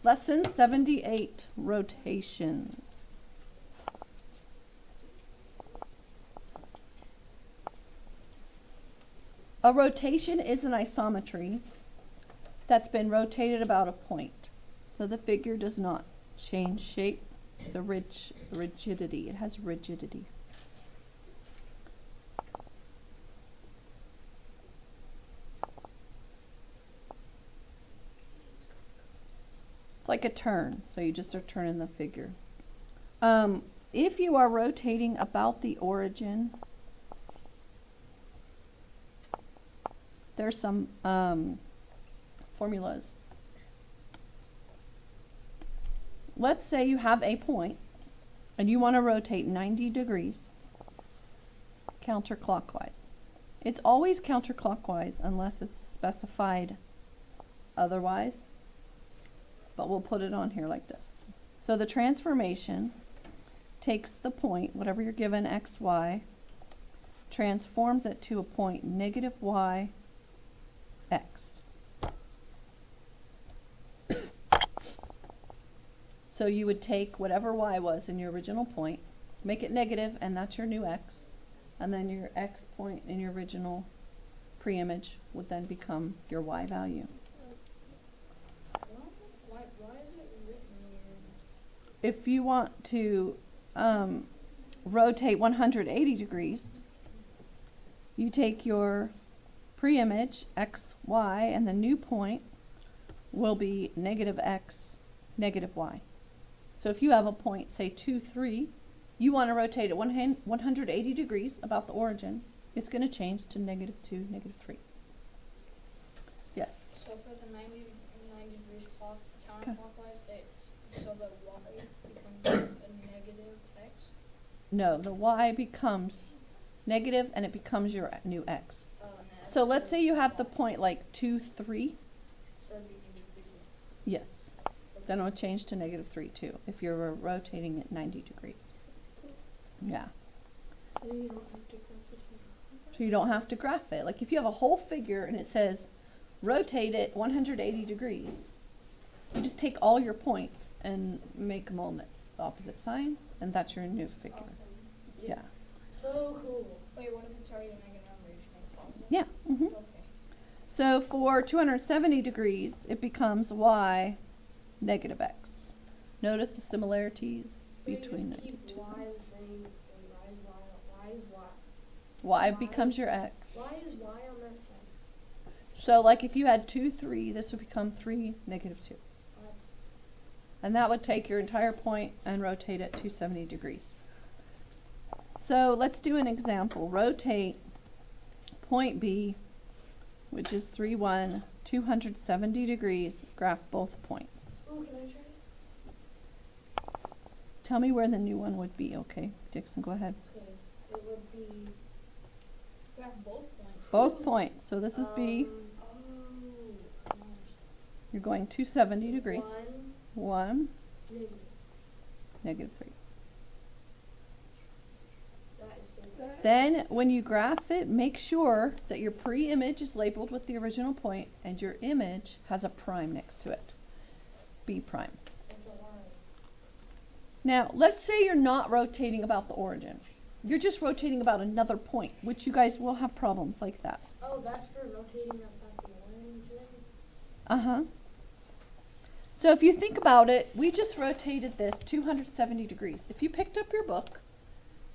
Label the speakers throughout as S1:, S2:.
S1: Lesson 78, rotations. A rotation is an isometry that's been rotated about a point. So the figure does not change shape. It's a rigidity. It has rigidity. It's like a turn, so you just are turning the figure. If you are rotating about the origin, there's some formulas. Let's say you have a point and you want to rotate 90 degrees counterclockwise. It's always counterclockwise unless it's specified otherwise, but we'll put it on here like this. So the transformation takes the point, whatever you're given, x, y, transforms it to a point negative y, x. So you would take whatever y was in your original point, make it negative, and that's your new x. And then your x point in your original pre-image would then become your y value.
S2: Why is it written weird?
S1: If you want to rotate 180 degrees, you take your pre-image, x, y, and the new point will be negative x, negative y. So if you have a point, say 2, 3, you want to rotate it 180 degrees about the origin, it's going to change to negative 2, negative 3. Yes?
S2: So for the 90 degrees counterclockwise, so the y becomes a negative x?
S1: No, the y becomes negative and it becomes your new x. So let's say you have the point like 2, 3.
S2: So it'd be negative 3.
S1: Yes. Then it will change to negative 3 too, if you're rotating it 90 degrees. Yeah.
S3: So you don't have to graph it.
S1: So you don't have to graph it. Like if you have a whole figure and it says rotate it 180 degrees, you just take all your points and make them all the opposite signs, and that's your new figure.
S2: Awesome.
S1: Yeah.
S3: So cool.
S2: Wait, what if it's already a negative number? You just make it positive?
S1: Yeah. hmm
S2: Okay.
S1: So for 270 degrees, it becomes y negative x. Notice the similarities
S3: So
S1: between
S3: you
S1: the
S3: just keep
S1: two.
S3: y the same, and y is y.
S1: Y becomes your x.
S3: Y is y on that side.
S1: So like if you had 2, 3, this would become 3, negative 2.
S3: That's
S1: And that would take your entire point and rotate it 270 degrees. So let's do an example. Rotate point B, which is 3, 1, 270 degrees. Graph both points.
S3: ooh, can I try?
S1: Tell me where the new one would be, okay? Dixon, go ahead.
S3: Okay. It would be
S2: Graph both points.
S1: Both points. So this is B.
S3: Oh,
S1: You're going 270 degrees. 1,
S3: negative.
S1: negative 3.
S3: That is so bad.
S1: Then when you graph it, make sure that your pre-image is labeled with the original point and your image has a prime next to it. B prime.
S3: That's a lie.
S1: Now, let's say you're not rotating about the origin. You're just rotating about another point, which you guys will have problems like that.
S3: Oh, that's for rotating about the origin.
S1: Uh-huh. So if you think about it, we just rotated this 270 degrees. If you picked up your book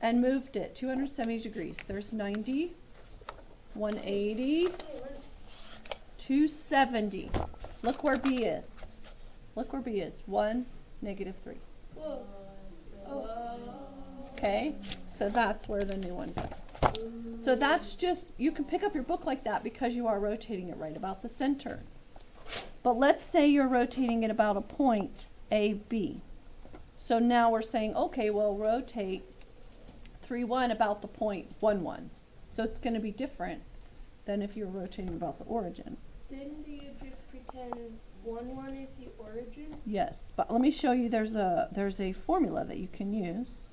S1: and moved it 270 degrees, there's 90, 180, 270. Look where B is. Look where B is. 1, negative 3.
S3: Whoa.
S1: Okay? So that's where the new one goes. So that's just, you can pick up your book like that because you are rotating it right about the center. But let's say you're rotating it about a point, A, B. So now we're saying, okay, well, rotate 3, 1 about the point 1, 1. So it's going to be different than if you're rotating about the origin.
S3: Didn't you just pretend 1, is the origin?
S1: Yes, but let me show you there's a formula that you can use,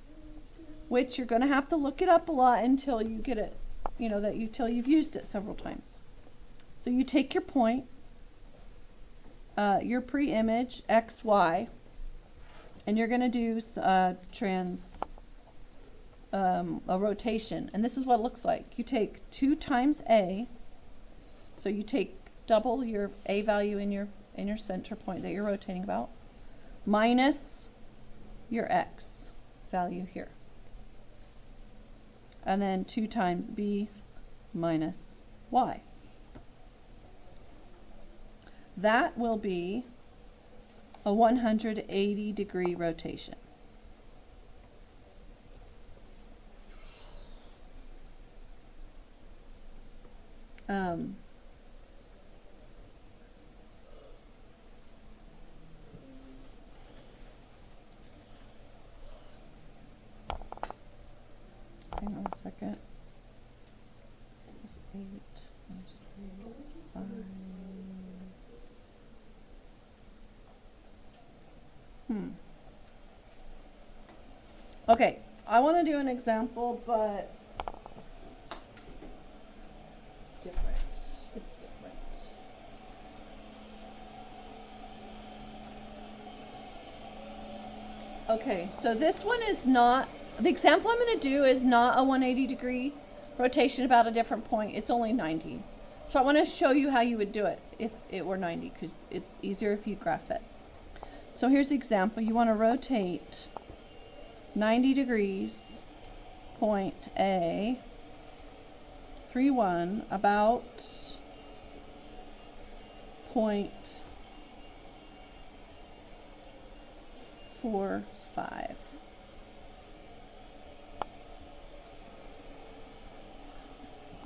S1: which you're going to have to look it up a lot until you get it, till you've used it several times. So you take your point your pre-image XY, and you're gonna do a rotation, and this is what it looks like. You take 2 times A, so you take double your A value in your center point that you're rotating about, minus your X value here, and then 2 times B minus Y. That will be a 180-degree rotation. Hang on a second. 8 minus 3, 5. Okay, I want to do an example, but different. It's different. Okay, so this one is not, the example I'm going to do is not a 180-degree rotation about a different point. It's only 90. So I want to show you how you would do it if it were 90, because it's easier if you graph it. So here's the example. You want to rotate 90 degrees, point A, 3, 1, about point 4, 5.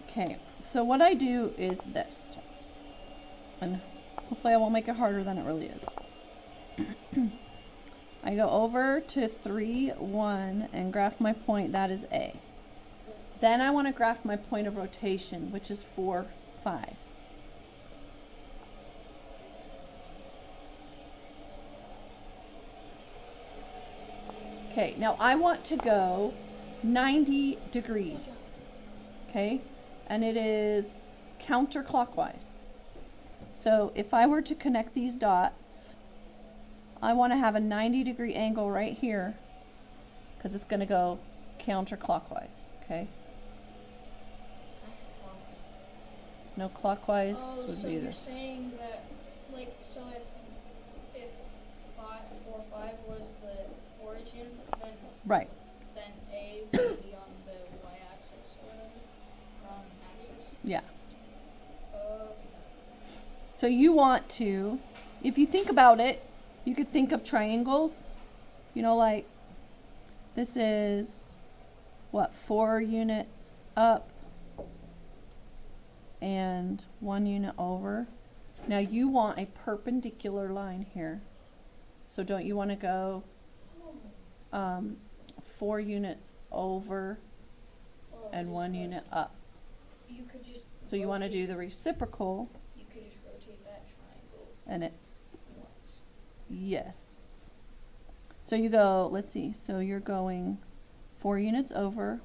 S1: Okay, so what I do is this, and hopefully I won't make it harder than it really is. I go over to 3, 1 and graph my point, that is A. Then I want to graph my point of rotation, which is 4, 5. Okay, now I want to go 90 degrees, okay? And it is counterclockwise. So if I were to connect these dots, I want to have a 90-degree angle right here, because it's going to go counterclockwise, okay? No, clockwise
S2: Oh,
S1: would
S2: so
S1: be
S2: you're
S1: this.
S2: saying that, like, so if 5, 4, 5 was the origin, then
S1: Right.
S2: A would be on the y-axis or wrong axis.
S1: Yeah.
S2: Okay.
S1: So you want to, if you think about it, you could think of triangles. You know, like this is what, 4 units up and 1 unit over. Now you want a perpendicular line here. So don't you want to go 4 units over
S2: Oh,
S1: and
S2: this
S1: 1
S2: goes-
S1: unit up?
S2: You could just
S1: So you want to do
S2: rotate-
S1: the reciprocal,
S2: You could just rotate that triangle
S1: and it's
S2: once.
S1: yes. So you go, let's see, so you're going 4 units over,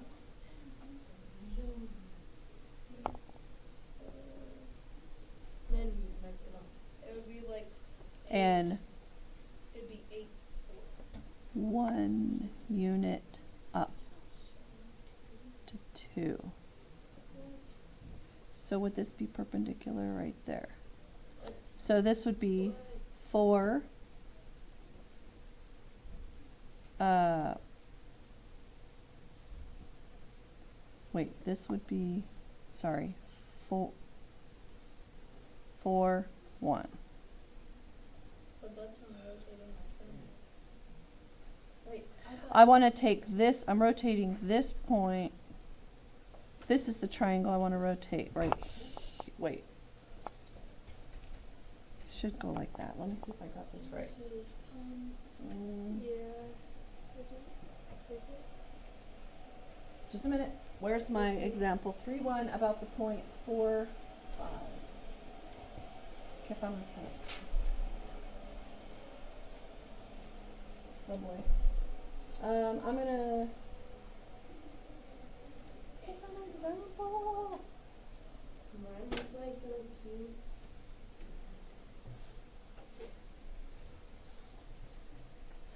S3: Then you connect it up.
S2: It would be like
S1: and
S2: it'd be 8,
S1: 1 unit up to 2. So would this be perpendicular right there? So this would be 4, wait, this would be, sorry, 4, 1.
S2: but that's when I'm rotating my finger. Wait,
S1: I want to take this, I'm rotating this point. This is the triangle I want to rotate right wait. Should go like that. Let me see if I got this right.
S3: Yeah.
S1: Just a minute. Where's my example? 3, 1 about the point 4, 5. Okay, found my point. Oh boy. I'm gonna. It's an example.
S3: Mine was like 2.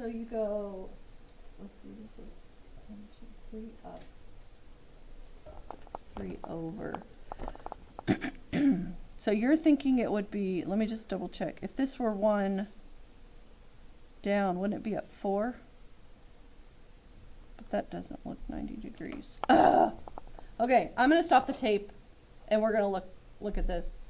S1: so you go, let's see, this is 1, 2, 3 up. So it's 3 over. So you're thinking it would be, let me just double check. If this were 1 down, wouldn't it be at 4? But that doesn't look 90 degrees. Ugh. Okay, I'm gonna stop the tape and we're gonna look at this.